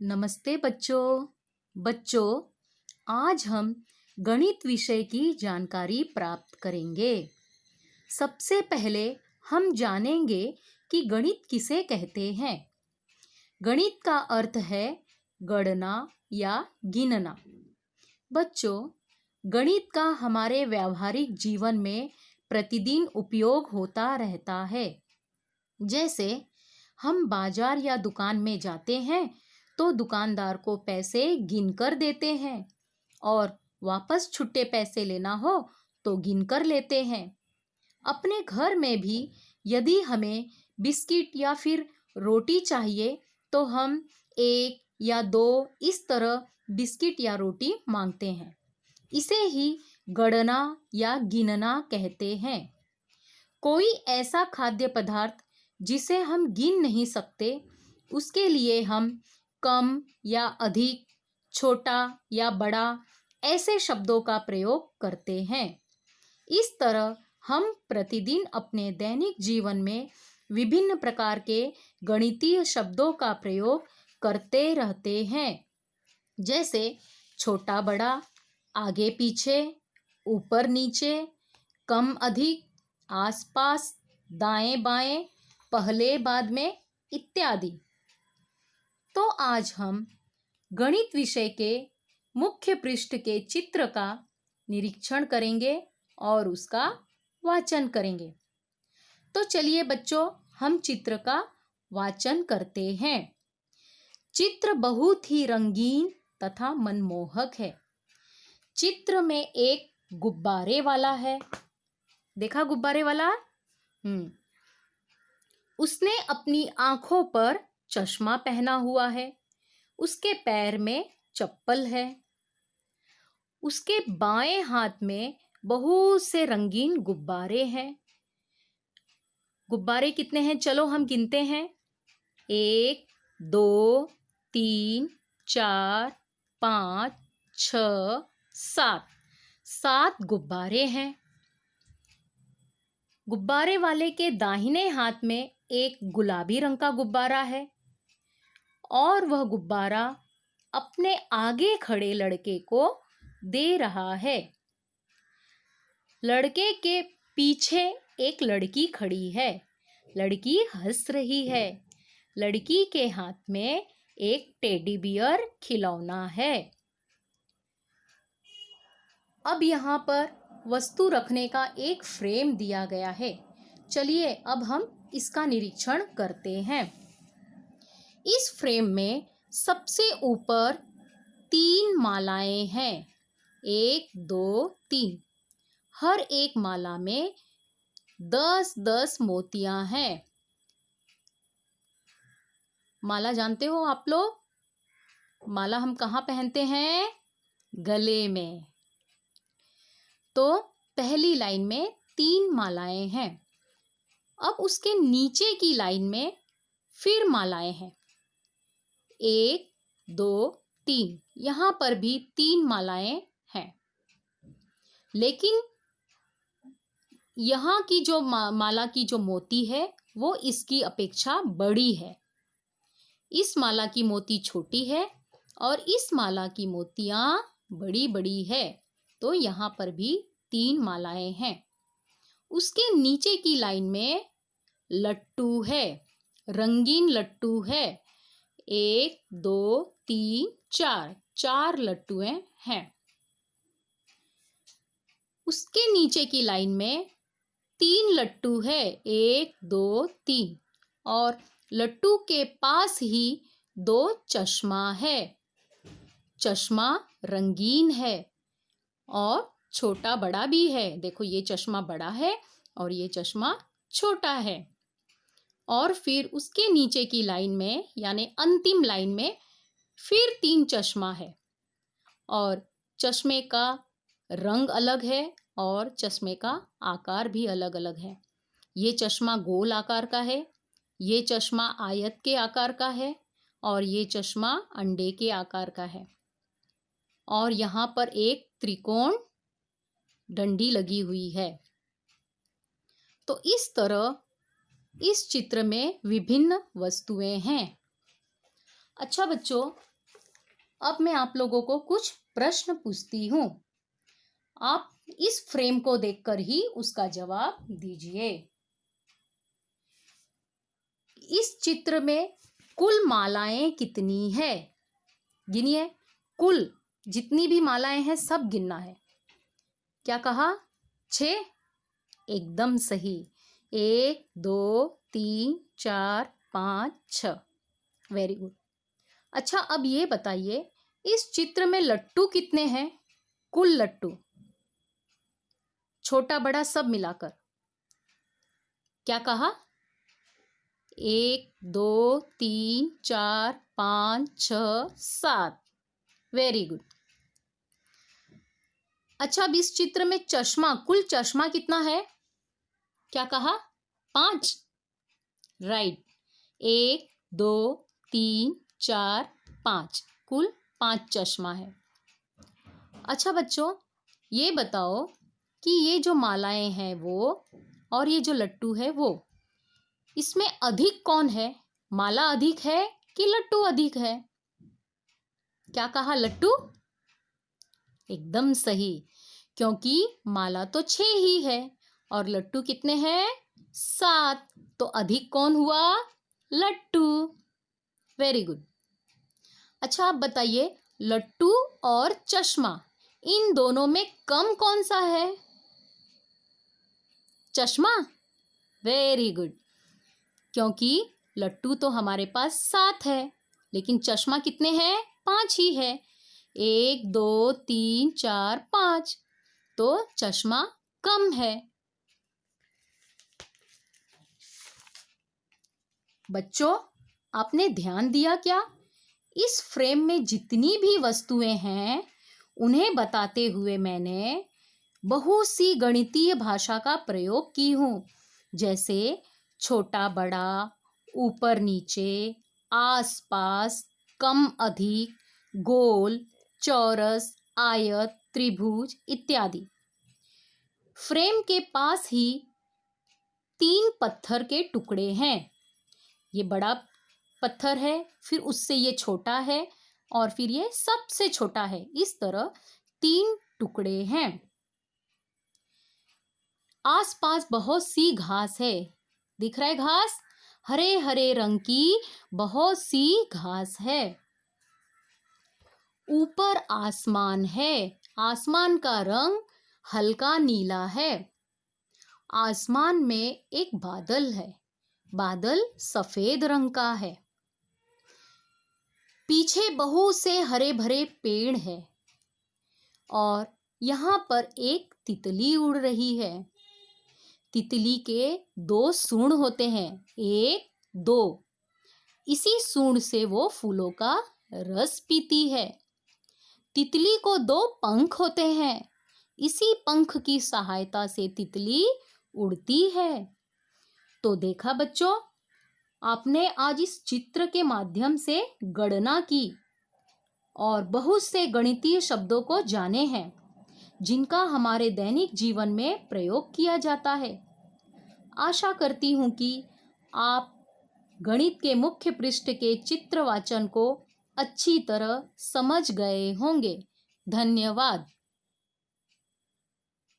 नमस्ते बच्चों। बच्चों, आज हम गणित विषय की जानकारी प्राप्त करेंगे। सबसे पहले हम जानेंगे कि गणित किसे कहते हैं। गणित का अर्थ है गणना या गिनना। बच्चों, गणित का हमारे व्यावहारिक जीवन में प्रतिदिन उपयोग होता रहता है। जैसे हम बाजार या दुकान में जाते हैं तो दुकानदार को पैसे गिनकर देते हैं और वापस छुट्टे पैसे लेना हो तो गिनकर लेते हैं। अपने घर में भी यदि हमें बिस्किट या फिर रोटी चाहिए तो हम 1 या 2 इस तरह बिस्किट या रोटी मांगते हैं। इसे ही गणना या गिनना कहते हैं। कोई ऐसा खाद्य पदार्थ जिसे हम गिन नहीं सकते, उसके लिए हम कम या अधिक, छोटा या बड़ा ऐसे शब्दों का प्रयोग करते हैं। इस तरह हम प्रतिदिन अपने दैनिक जीवन में विभिन्न प्रकार के गणितीय शब्दों का प्रयोग करते रहते हैं। जैसे छोटा बड़ा, आगे पीछे, ऊपर नीचे, कम अधिक, आसपास, दाएं बाएं, पहले बाद में इत्यादि। तो आज हम गणित विषय के मुख्य पृष्ठ के चित्र का निरीक्षण करेंगे और उसका वाचन करेंगे। तो चलिए बच्चों, हम चित्र का वाचन करते हैं। चित्र बहुत ही रंगीन तथा मनमोहक है। चित्र में एक गुब्बारे वाला है। देखा गुब्बारे वाला? उसने अपनी आंखों पर चश्मा पहना हुआ है। उसके पैर में चप्पल है। उसके बाएं हाथ में बहुत से रंगीन गुब्बारे हैं। गुब्बारे कितने हैं? चलो हम गिनते हैं। 1, 2, 3, 4, 5, 6, 7। 7 गुब्बारे हैं। गुब्बारे वाले के दाहिने हाथ में एक गुलाबी रंग का गुब्बारा है और वह गुब्बारा अपने आगे खड़े लड़के को दे रहा है। लड़के के पीछे एक लड़की खड़ी है। लड़की हंस रही है। लड़की के हाथ में एक टेडी बियर खिलौना है। अब यहाँ पर वस्तु रखने का एक फ्रेम दिया गया है। चलिए अब हम इसका निरीक्षण करते हैं। इस फ्रेम में सबसे ऊपर 3 मालाएं हैं। 1, 2, 3। हर एक माला में 10-10 मोतियां हैं। माला जानते हो आप लोग? माला हम कहाँ पहनते हैं? गले में। तो पहली लाइन में 3 मालाएं हैं। अब उसके नीचे की लाइन में फिर मालाएं हैं। 1, 2, 3। यहाँ पर भी 3 मालाएं हैं। लेकिन यहाँ की जो माला की जो मोती है वो इसकी अपेक्षा बड़ी है। इस माला की मोती छोटी है और इस माला की मोतियां बड़ी बड़ी है। तो यहाँ पर भी 3 मालाएं हैं। उसके नीचे की लाइन में लट्टू है, रंगीन लट्टू है। 1, 2, 3, 4। 4 लट्टुएं हैं। उसके नीचे की लाइन में 3 लट्टू है। 1, 2, 3। और लट्टू के पास ही 2 चश्मा है। चश्मा रंगीन है और छोटा बड़ा भी है। देखो ये चश्मा बड़ा है और ये चश्मा छोटा है। और फिर उसके नीचे की लाइन में यानी अंतिम लाइन में फिर 3 चश्मा है और चश्मे का रंग अलग है और चश्मे का आकार भी अलग अलग है। ये चश्मा गोल आकार का है, ये चश्मा आयत के आकार का है और ये चश्मा अंडे के आकार का है। और यहाँ पर एक त्रिकोण डंडी लगी हुई है। तो इस तरह इस चित्र में विभिन्न वस्तुएं हैं। अच्छा बच्चों, अब मैं आप लोगों को कुछ प्रश्न पूछती हूँ। आप इस फ्रेम को देखकर ही उसका जवाब दीजिए। इस चित्र में कुल मालाएं कितनी है? गिनिए। कुल जितनी भी मालाएं हैं सब गिनना है। क्या कहा? 6? एकदम सही। 1 2 3 4 5 6। Very good. अच्छा, अब ये बताइए इस चित्र में लट्टू कितने हैं? कुल लट्टू, छोटा बड़ा सब मिलाकर। क्या कहा? 1 2 3 4 5 6 7। Very good. अच्छा, अब इस चित्र में चश्मा, कुल चश्मा कितना है? क्या कहा? 5। राइट। 1 2 3 4 5, कुल 5 चश्मा है। अच्छा बच्चों, ये बताओ कि ये जो मालाएं हैं वो और ये जो लट्टू है वो, इसमें अधिक कौन है? माला अधिक है कि लट्टू अधिक है? क्या कहा? लट्टू? एकदम सही, क्योंकि माला तो 6 ही है और लट्टू कितने हैं? 7। तो अधिक कौन हुआ? लट्टू। Very good. अच्छा, आप बताइए लट्टू और चश्मा, इन दोनों में कम कौन सा है? चश्मा। वेरी गुड, क्योंकि लट्टू तो हमारे पास 7 है लेकिन चश्मा कितने हैं? 5 ही है। 1 2 3 4 5, तो चश्मा कम है। बच्चों, आपने ध्यान दिया क्या? इस फ्रेम में जितनी भी वस्तुएं हैं उन्हें बताते हुए मैंने बहुत सी गणितीय भाषा का प्रयोग की हूँ, जैसे छोटा बड़ा, ऊपर नीचे, आस पास, कम अधिक, गोल, चौरस, आयत, त्रिभुज इत्यादि। फ्रेम के पास ही 3 पत्थर के टुकड़े हैं। ये बड़ा पत्थर है, फिर उससे ये छोटा है और फिर ये सबसे छोटा है। इस तरह 3 टुकड़े हैं। आसपास बहुत सी घास है। दिख रहा है घास? हरे हरे रंग की बहुत सी घास है। ऊपर आसमान है। आसमान का रंग हल्का नीला है। आसमान में एक बादल है। बादल सफेद रंग का है। पीछे बहुत से हरे भरे पेड़ है और यहाँ पर एक तितली उड़ रही है। तितली के 2 सूंड होते हैं, 1 2। इसी सूंड से वो फूलों का रस पीती है। तितली को 2 पंख होते हैं। इसी पंख की सहायता से तितली उड़ती है। तो देखा बच्चों, आपने आज इस चित्र के माध्यम से गणना की और बहुत से गणितीय शब्दों को जाने हैं जिनका हमारे दैनिक जीवन में प्रयोग किया जाता है। आशा करती हूँ कि आप गणित के मुख्य पृष्ठ के चित्र वाचन को अच्छी तरह समझ गए होंगे। धन्यवाद।